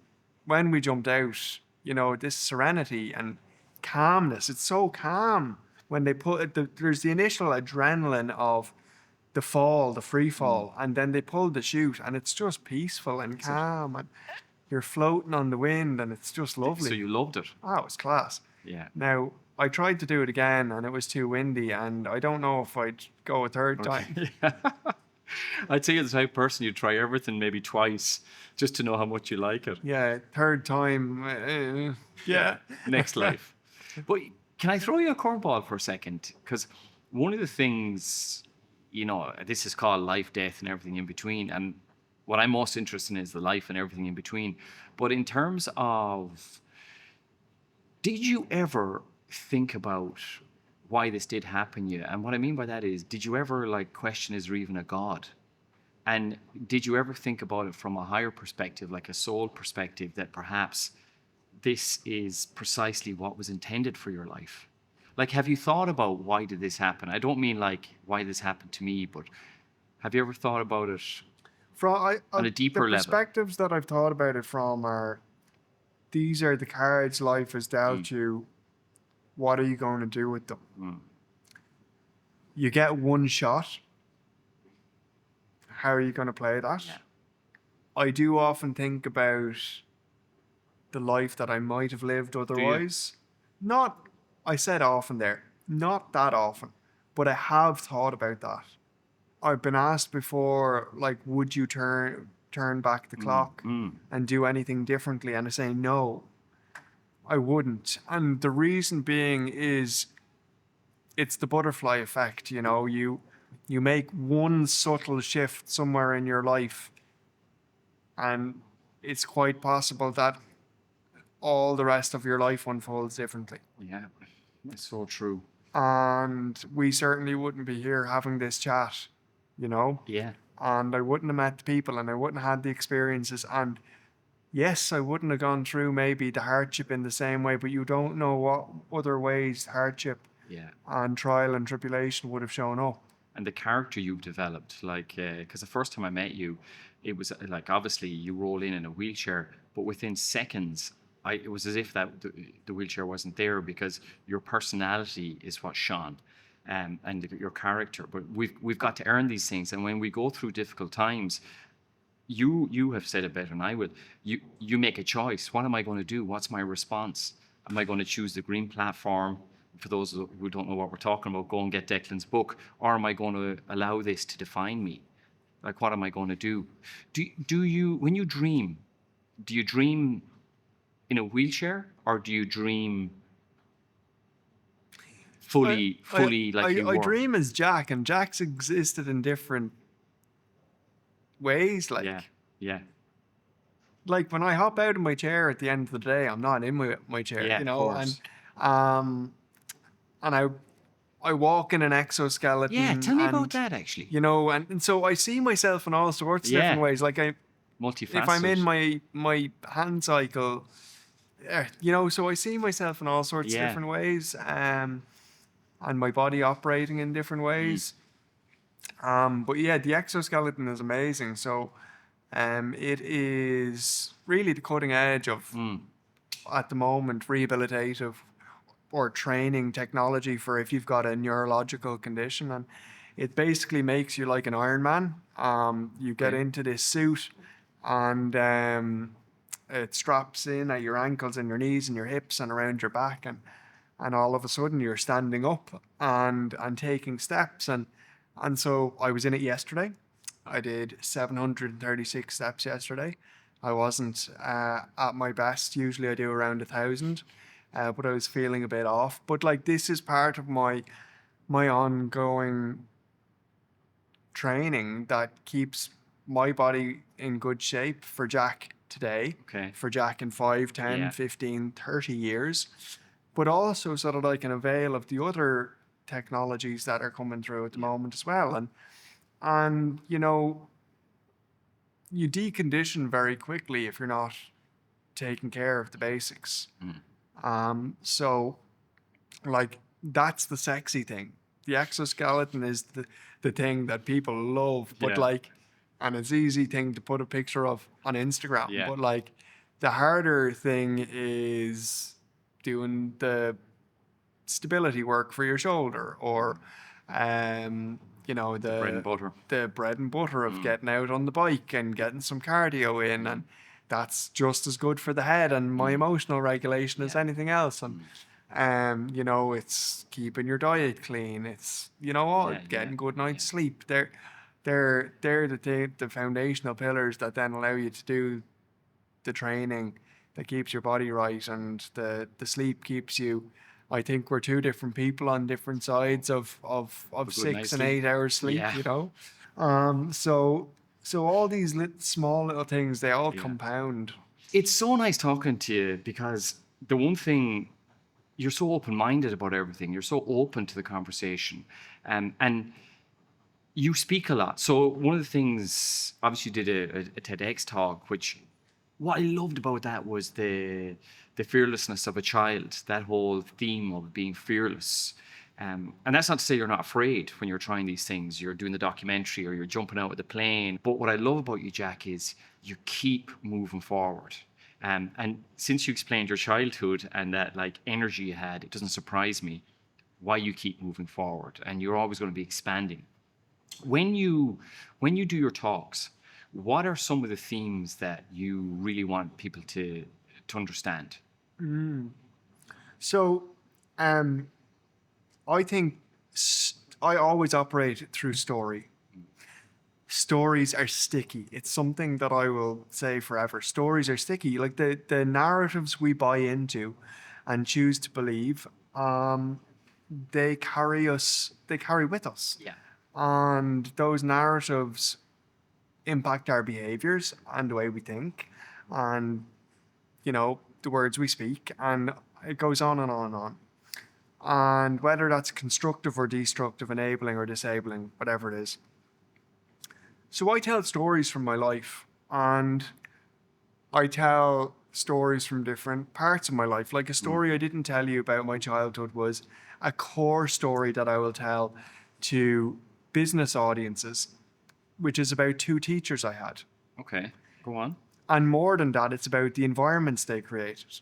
we jumped out, you know, this serenity and calmness. It's so calm when they put it. There's the initial adrenaline of the fall, the free fall, and then they pull the chute, and it's just peaceful and calm, and you're floating on the wind, and it's just lovely. So you loved it. Oh, it's class. Yeah. Now, I tried to do it again, and it was too windy, and I don't know if I'd go a third time. Yeah. I'd say you're the type of person you'd try everything maybe twice just to know how much you like it. Yeah, third time. Yeah. Next life. But can I throw you a curveball for a second? Because one of the things, you know, this is called life, death, and everything in between. And what I'm most interested in is the life and everything in between. But in terms of, did you ever think about why this did happen to you? And what I mean by that is, did you ever like question, is there even a God? And did you ever think about it from a higher perspective, like a soul perspective, that perhaps this is precisely what was intended for your life? Like, have you thought about why did this happen? I don't mean like why this happened to me, but have you ever thought about it on a deeper the level? perspectives that I've thought about it from are, these are the cards life has dealt you. What are you going to do with them? You get one shot. How are you going to play that? Yeah. I do often think about the life that I might have lived otherwise. Not, I said often there, not that often, but I have thought about that. I've been asked before, like, would you turn back the clock and do anything differently? And I say no, I wouldn't. And the reason being is, it's the butterfly effect. You know, you make one subtle shift somewhere in your life, and it's quite possible that all the rest of your life unfolds differently. Yeah, it's so true. And we certainly wouldn't be here having this chat, you know? Yeah. And I wouldn't have met the people, and I wouldn't have had the experiences. And yes, I wouldn't have gone through maybe the hardship in the same way, but you don't know what other ways hardship and trial and tribulation would have shown up. And the character you've developed, like, because the first time I met you, it was like, obviously you roll in a wheelchair, but within seconds, it was as if that the wheelchair wasn't there, because your personality is what shone, and your character. But we've got to earn these things, and when we go through difficult times, you have said it better than I will. You make a choice. What am I going to do? What's my response? Am I going to choose the green platform? For those who don't know what we're talking about, go and get Declan's book. Or am I going to allow this to define me? Like, what am I going to do? Do you, when you dream, do you dream in a wheelchair, or do you dream fully like you were? I dream as Jack, and Jack's existed in different ways. Like, yeah. Like when I hop out of my chair at the end of the day, I'm not in my chair, Yeah, you of know, course. and I walk in an exoskeleton. Yeah, tell me and, about that, actually. You know, and so I see myself in all sorts of different ways. Like Multifaceted. if I'm in my hand cycle, you know, so I see myself in all sorts of different ways, and my body operating in different ways. But yeah, the exoskeleton is amazing. So it is really the cutting edge of, at the moment, rehabilitative or training technology for if you've got a neurological condition. And it basically makes you like an Iron Man. You get into this suit, and it straps in at your ankles and your knees and your hips and around your back, and all of a sudden you're standing up and taking steps. And so I was in it yesterday, I did 736 steps yesterday. I wasn't at my best. Usually I do around 1,000, but I was feeling a bit off. But like this is part of my ongoing training that keeps my body in good shape for Jack today, Okay. for Jack in 5, 10, Yeah. 15, 30 years, but also so that I can avail of the other technologies that are coming through at the moment as well. And you know, you decondition very quickly if you're not taking care of the basics. So like that's the sexy thing. The exoskeleton is the thing that people love, but Yeah. like, and it's easy thing to put a picture of on Instagram, Yeah. but like the harder thing is doing the stability work for your shoulder, or you know, Bread and butter. the bread and butter of getting out on the bike and getting some cardio in, and that's just as good for the head and my emotional regulation as anything else. And you know, it's keeping your diet clean, it's, you know, all Yeah, getting good night's sleep. They're the foundational pillars that then allow you to do the training that keeps your body right, and the sleep keeps you. I think we're two different people on different sides of Good six night's and sleep. 8 hours sleep, Yeah. you know. So all these small little things, they all compound. It's so nice talking to you, because the one thing, you're so open-minded about everything. You're so open to the conversation, and you speak a lot. So one of the things, obviously, you did a TEDx talk, which what I loved about that was the fearlessness of a child. That whole theme of being fearless. And that's not to say you're not afraid when you're trying these things. You're doing the documentary or you're jumping out with the plane. But what I love about you, Jack, is you keep moving forward. And since you explained your childhood and that like energy you had, it doesn't surprise me why you keep moving forward. And you're always going to be expanding. When you do your talks, what are some of the themes that you really want people to understand? So, I think I always operate through story. Stories are sticky. It's something that I will say forever. Stories are sticky. Like the narratives we buy into and choose to believe, they carry us, they carry with us. Yeah. And those narratives impact our behaviors and the way we think, and, you know, the words we speak, and it goes on and on and on. And whether that's constructive or destructive, enabling or disabling, whatever it is. So I tell stories from my life, and I tell stories from different parts of my life. Like a story I didn't tell you about my childhood was a core story that I will tell to business audiences, which is about two teachers I had. Okay. Go on. And more than that, it's about the environments they created.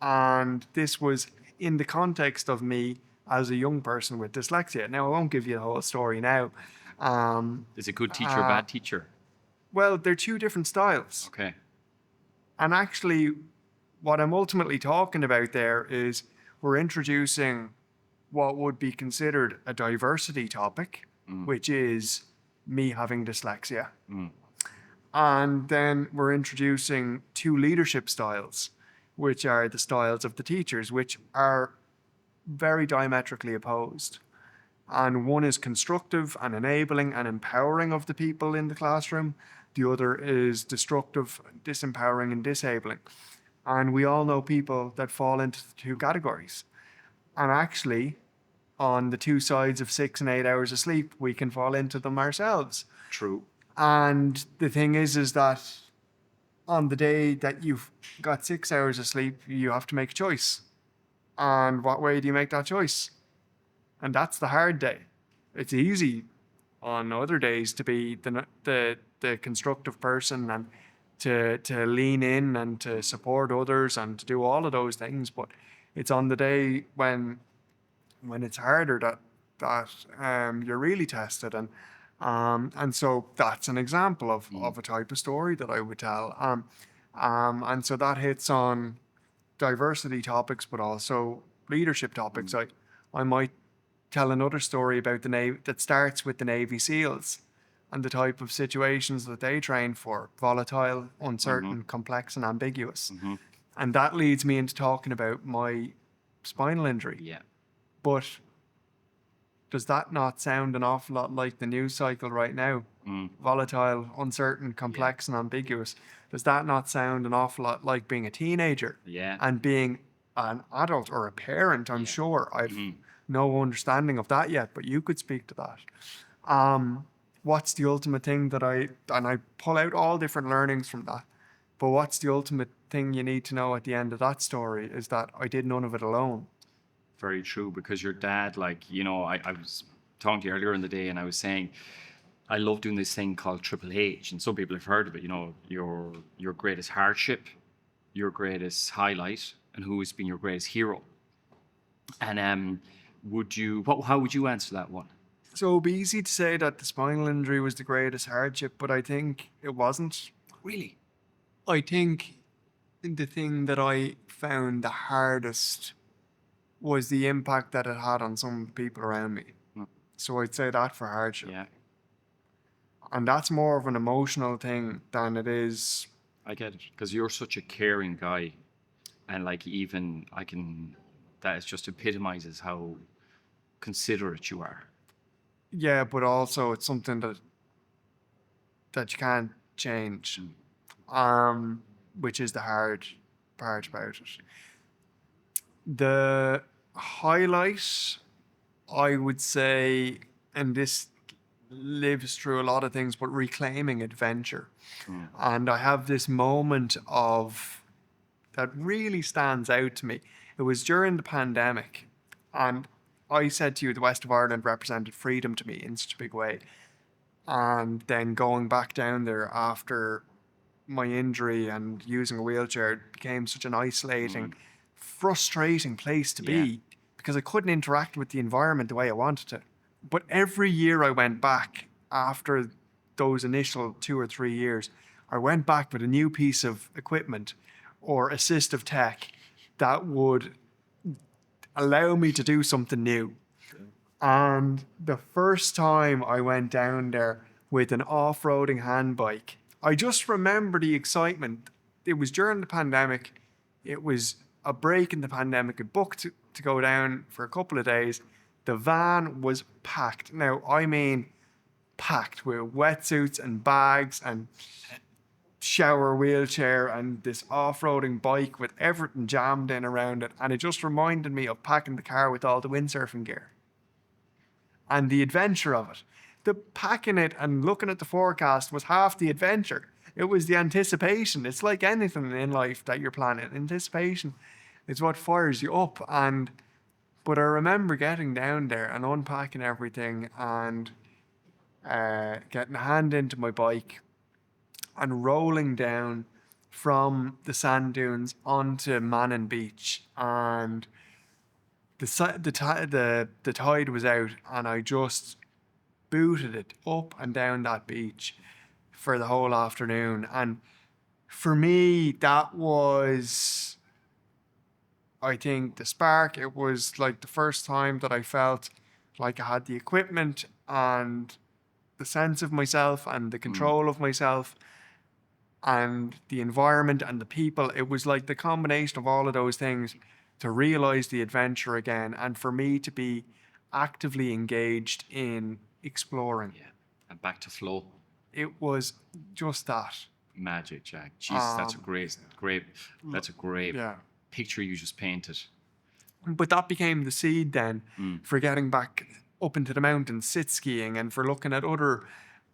And this was in the context of me as a young person with dyslexia. Now, I won't give you the whole story now. Is it good teacher, bad teacher? Well, they're two different styles. Okay. And actually, what I'm ultimately talking about there is we're introducing what would be considered a diversity topic, which is me having dyslexia. And then we're introducing two leadership styles, which are the styles of the teachers, which are very diametrically opposed. And one is constructive and enabling and empowering of the people in the classroom. The other is destructive, disempowering, and disabling. And we all know people that fall into the two categories. And actually, on the two sides of 6 and 8 hours of sleep, we can fall into them ourselves. True. And the thing is that on the day that you've got 6 hours of sleep, you have to make a choice. And what way do you make that choice? And that's the hard day. It's easy on other days to be the constructive person and to lean in and to support others and to do all of those things. But it's on the day when it's harder that you're really tested. And so that's an example of a type of story that I would tell. And so that hits on diversity topics, but also leadership topics. I might tell another story about the Navy that starts with the Navy SEALs, and the type of situations that they train for: volatile, uncertain, complex, and ambiguous. And that leads me into talking about my spinal injury. Yeah. But does that not sound an awful lot like the news cycle right now? Volatile, uncertain, complex, and ambiguous. Does that not sound an awful lot like being a teenager? Yeah. And being an adult or a parent, I'm sure. I've no understanding of that yet, but you could speak to that. What's the ultimate thing that I pull out all different learnings from that, but what's the ultimate thing you need to know at the end of that story is that I did none of it alone. Very true, because your dad, like, you know, I was talking to you earlier in the day and I was saying, I love doing this thing called Triple H, and some people have heard of it, you know, your greatest hardship, your greatest highlight, and who has been your greatest hero. And how would you answer that one? So it'd be easy to say that the spinal injury was the greatest hardship, but I think it wasn't. Really? I think the thing that I found the hardest was the impact that it had on some people around me. So I'd say that for hardship. Yeah. And that's more of an emotional thing than it is. I get it, because you're such a caring guy, and like that just epitomizes how considerate you are. Yeah, but also it's something that you can't change, which is the hard part about it. The highlight, I would say, and this lives through a lot of things, but reclaiming adventure. And I have this moment that really stands out to me. It was during the pandemic, and I said to you, the West of Ireland represented freedom to me in such a big way. And then going back down there after my injury and using a wheelchair became such an isolating, frustrating place to be, because I couldn't interact with the environment the way I wanted to. But every year I went back after those initial 2 or 3 years, I went back with a new piece of equipment or assistive tech that would allow me to do something new. And the first time I went down there with an off-roading hand bike, I just remember the excitement. It was during the pandemic. It was a break in the pandemic. I booked to go down for a couple of days. The van was packed. Now, I mean packed with wetsuits and bags and shower wheelchair and this off-roading bike with everything jammed in around it. And it just reminded me of packing the car with all the windsurfing gear and the adventure of it. The packing it and looking at the forecast was half the adventure. It was the anticipation. It's like anything in life that you're planning. Anticipation is what fires you up. But I remember getting down there and unpacking everything and getting a hand into my bike and rolling down from the sand dunes onto Manning Beach. And the tide was out, and I just booted it up and down that beach for the whole afternoon. And for me, that was, I think, the spark. It was like the first time that I felt like I had the equipment and the sense of myself and the control of myself and the environment and the people. It was like the combination of all of those things to realize the adventure again, and for me to be actively engaged in exploring. Yeah. And back to flow. It was just that. Magic, Jack. Jesus, that's a great Yeah. picture you just painted. But that became the seed then for getting back up into the mountains, sit skiing, and for looking at other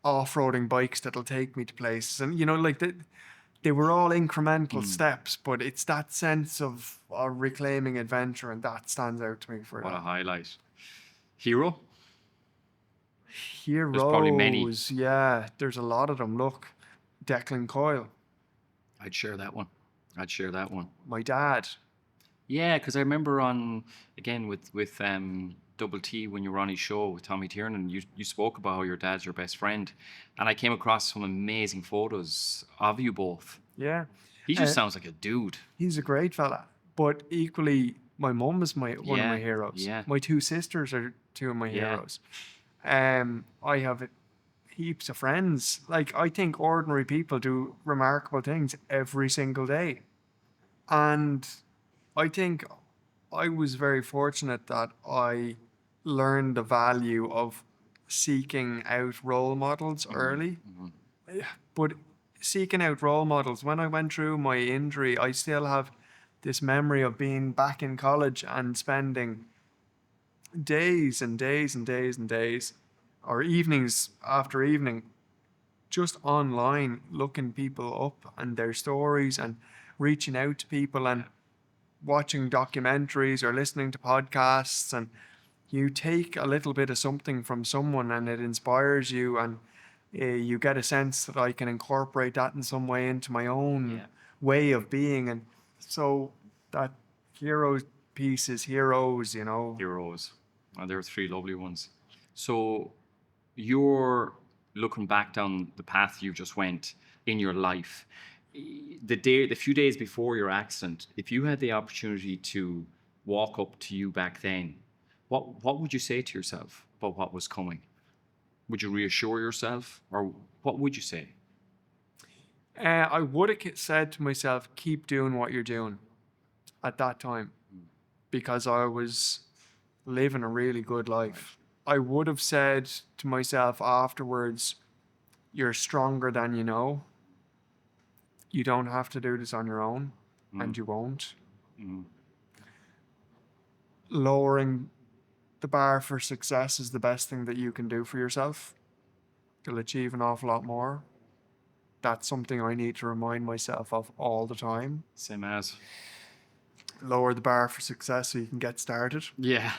off-roading bikes that'll take me to places. And, you know, like they were all incremental steps, but it's that sense of reclaiming adventure, and that stands out to me for What a that. highlight. Hero? Heroes, There's probably many. Yeah, there's a lot of them. Look, Declan Coyle, I'd share that one. my dad. Yeah, because I remember again with Double T, when you were on his show with Tommy Tiernan, you spoke about how your dad's your best friend, and I came across some amazing photos of you both. Yeah, He just sounds like a dude. he's a great fella, but equally, my mum is one of my heroes. Yeah. My two sisters are two of my Yeah. heroes. I have heaps of friends. Like, I think ordinary people do remarkable things every single day. And I think I was very fortunate that I learned the value of seeking out role models early. But seeking out role models, when I went through my injury, I still have this memory of being back in college and spending days and days and days and days, or evenings after evening, just online looking people up and their stories and reaching out to people and watching documentaries or listening to podcasts. And you take a little bit of something from someone and it inspires you, and you get a sense that I can incorporate that in some way into my own way of being. And so that hero piece is heroes, you know. Heroes. And there are three lovely ones. So you're looking back down the path you just went in your life. The few days before your accident, if you had the opportunity to walk up to you back then, what would you say to yourself about what was coming? Would you reassure yourself, or what would you say? I would have said to myself, keep doing what you're doing at that time, because I was living a really good life. I would have said to myself afterwards, you're stronger than you know. You don't have to do this on your own, and you won't. Lowering the bar for success is the best thing that you can do for yourself. You'll achieve an awful lot more. That's something I need to remind myself of all the time. Same as. Lower the bar for success so you can get started. Yeah.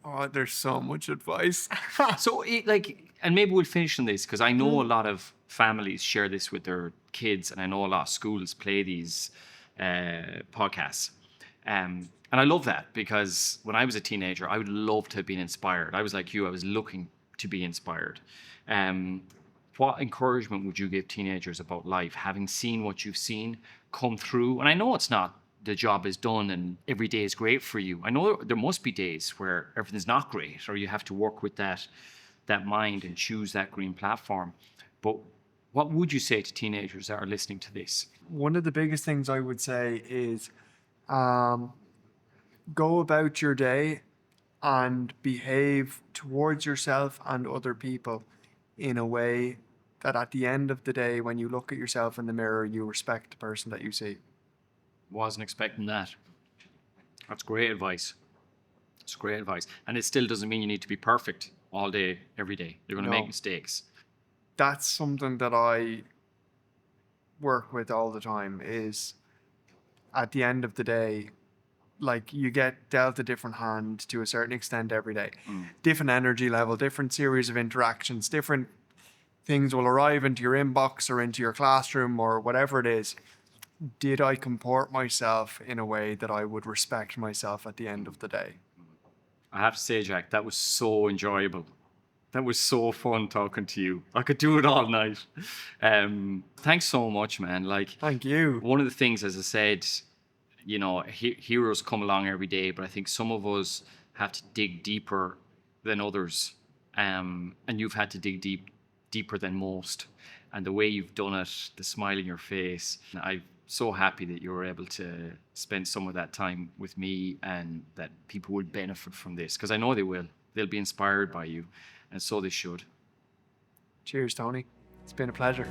Oh, there's so much advice. So, and maybe we'll finish on this, because I know a lot of families share this with their kids, and I know a lot of schools play these podcasts. And I love that, because when I was a teenager, I would love to have been inspired. I was like you, I was looking to be inspired. What encouragement would you give teenagers about life, having seen what you've seen come through? And I know it's not the job is done and every day is great for you. I know there must be days where everything's not great, or you have to work with that mind and choose that green platform. But what would you say to teenagers that are listening to this? One of the biggest things I would say is go about your day and behave towards yourself and other people in a way that at the end of the day, when you look at yourself in the mirror, you respect the person that you see. Wasn't expecting that. That's great advice. It's great advice. And it still doesn't mean you need to be perfect all day, every day. You're going to make mistakes. That's something that I work with all the time, is at the end of the day, like, you get dealt a different hand to a certain extent every day. Different energy level, different series of interactions, different things will arrive into your inbox or into your classroom or whatever it is. Did I comport myself in a way that I would respect myself at the end of the day? I have to say, Jack, that was so enjoyable. That was so fun talking to you. I could do it all night. Thanks so much, man. Like, thank you. One of the things, as I said, you know, heroes come along every day, but I think some of us have to dig deeper than others. And you've had to dig deeper than most. And the way you've done it, the smile in your face, I'm so happy that you were able to spend some of that time with me, and that people will benefit from this, because I know they will. They'll be inspired by you, and so they should. Cheers, Tony. It's been a pleasure.